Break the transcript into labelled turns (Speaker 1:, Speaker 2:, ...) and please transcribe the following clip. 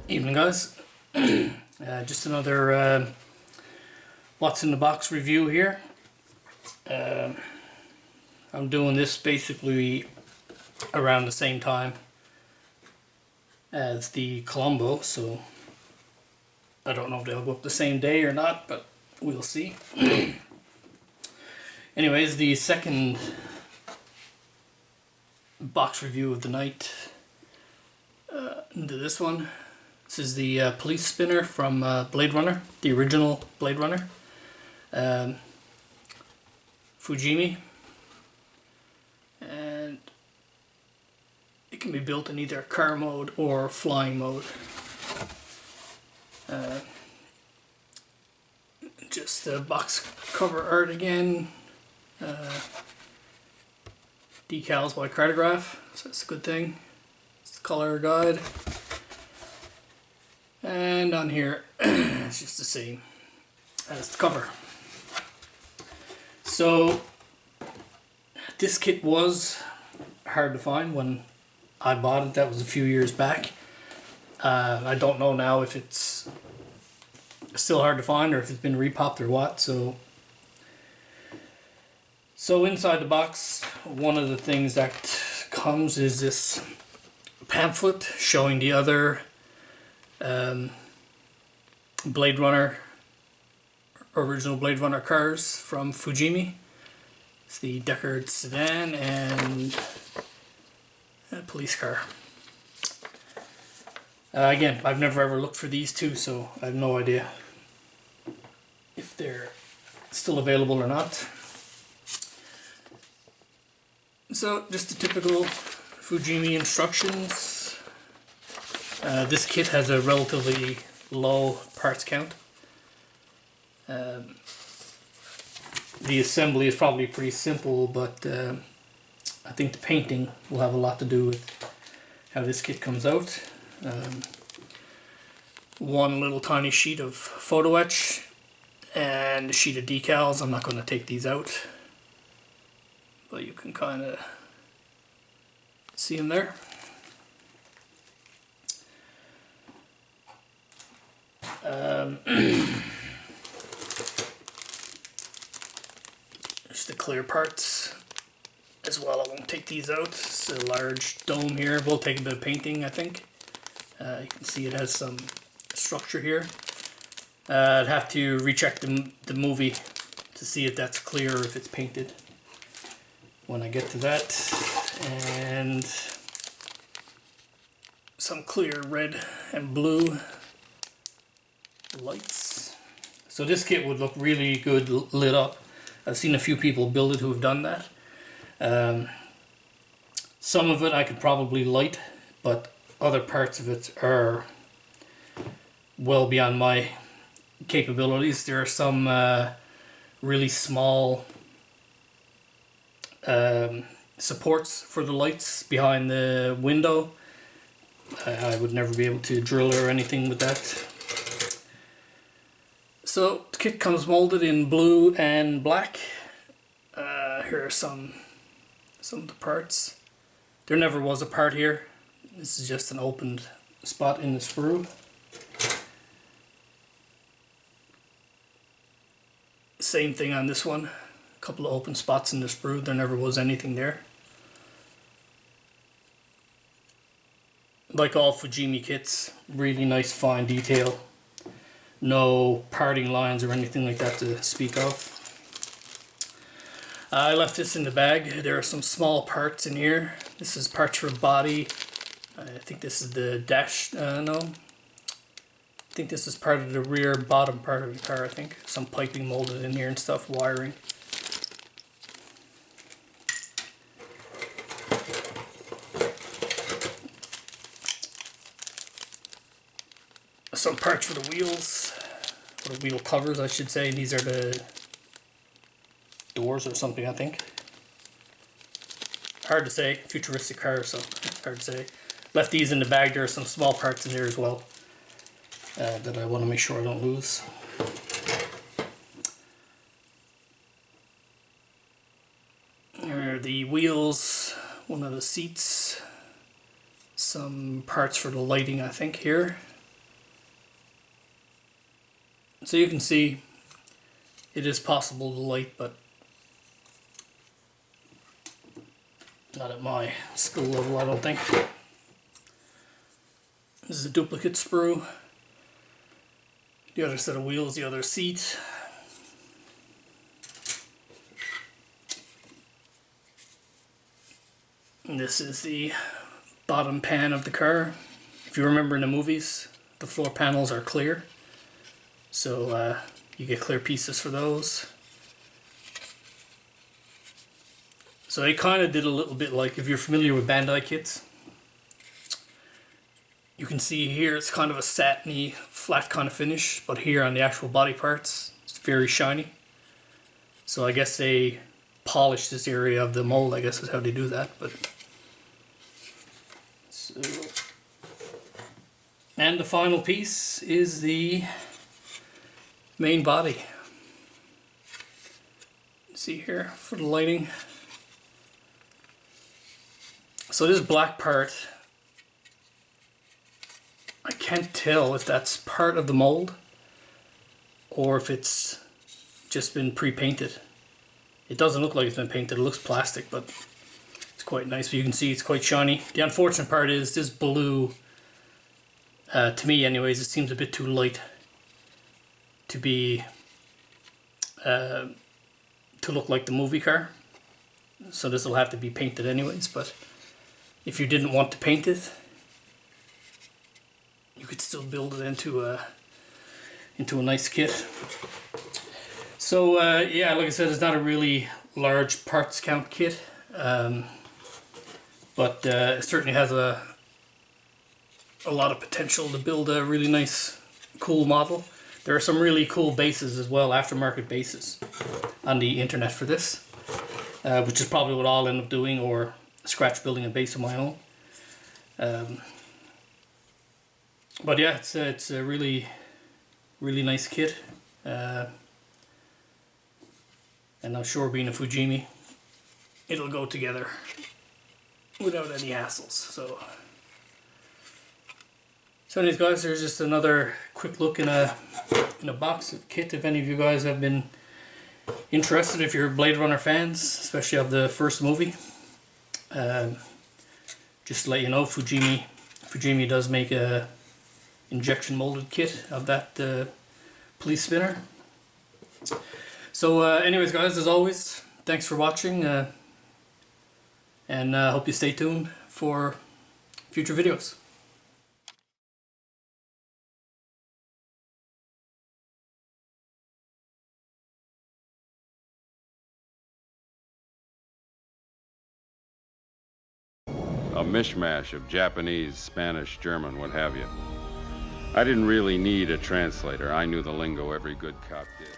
Speaker 1: Evening, guys. Just another what's in the box review here. I'm doing this basically around the same time as the Colombo, so I don't know if they'll go up the same day or not, but we'll see. Anyways, the second box review of the night into this one. This is the Police Spinner from Bladerunner, the original Bladerunner. Fujimi. And it can be built in either car mode or flying mode. Just the box cover art again. Decals by Cartograph, so that's a good thing. It's the color guide. And on here, it's just the same as the cover. So, this kit was hard to find when I bought it. That was a few years back. I don't know now if it's still hard to find or if it's been repopped or what. So inside the box, one of the things that comes is this pamphlet showing the other original Blade Runner cars from Fujimi. It's the Deckard sedan and a police car. Again, I've never ever looked for these two, so I have no idea if they're still available or not. So, just the typical Fujimi instructions. This kit has a relatively low parts count. The assembly is probably pretty simple, but I think the painting will have a lot to do with how this kit comes out. One little tiny sheet of photo etch and a sheet of decals. I'm not going to take these out, but you can kind of see them there. There's the clear parts as well. I won't take these out. It's a large dome here. We'll take a bit of painting, I think. You can see it has some structure here. I'd have to recheck the movie to see if that's clear or if it's painted when I get to that. And some clear red and blue lights. So this kit would look really good lit up. I've seen a few people build it who have done that. Some of it I could probably light, but other parts of it are well beyond my capabilities. There are some really small supports for the lights behind the window. I would never be able to drill or anything with that. So the kit comes molded in blue and black. Here are some of the parts. There never was a part here. This is just an opened spot in the sprue. Same thing on this one. A couple of open spots in the sprue. There never was anything there. Like all Fujimi kits, really nice fine detail. No parting lines or anything like that to speak of. I left this in the bag. There are some small parts in here. This is parts for body. I think this is the dash, no. I think this is part of the rear bottom part of the car, I think. Some piping molded in here and stuff, wiring. Some parts for the wheels, or the wheel covers I should say. These are the doors or something, I think. Hard to say, futuristic car, so it's hard to say. Left these in the bag. There are some small parts in there as well that I want to make sure I don't lose. Here are the wheels, one of the seats, some parts for the lighting I think here. So you can see it is possible to light, but not at my skill level, I don't think. This is a duplicate sprue. The other set of wheels, the other seat. And this is the bottom pan of the car. If you remember in the movies, the floor panels are clear. So you get clear pieces for those. So they kind of did a little bit like, if you're familiar with Bandai kits, you can see here it's kind of a satiny, flat kind of finish, but here on the actual body parts, it's very shiny. So I guess they polish this area of the mold, I guess is how they do that. But so, and the final piece is the main body. See here for the lighting. So this black part, I can't tell if that's part of the mold or if it's just been pre-painted. It doesn't look like it's been painted, it looks plastic, but it's quite nice. But you can see it's quite shiny. The unfortunate part is this blue, to me anyways, it seems a bit too light to be, to look like the movie car. So this will have to be painted anyways, but if you didn't want to paint it, you could still build it into a nice kit. So yeah, like I said, it's not a really large parts count kit, but it certainly has a lot of potential to build a really nice, cool model. There are some really cool bases as well, aftermarket bases, on the internet for this, which is probably what I'll end up doing, or scratch building a base of my own. But yeah, it's a really nice kit, and I'm sure being a Fujimi, it'll go together without any hassles. So anyways guys, there's just another quick look in a box of kit. If any of you guys have been interested, if you're Blade Runner fans, especially of the first movie, just to let you know, Fujimi does make a injection molded kit of that police spinner. So anyways guys, as always, thanks for watching, and hope you stay tuned for future videos.
Speaker 2: A mishmash of Japanese, Spanish, German, what have you. I didn't really need a translator. I knew the lingo every good cop did.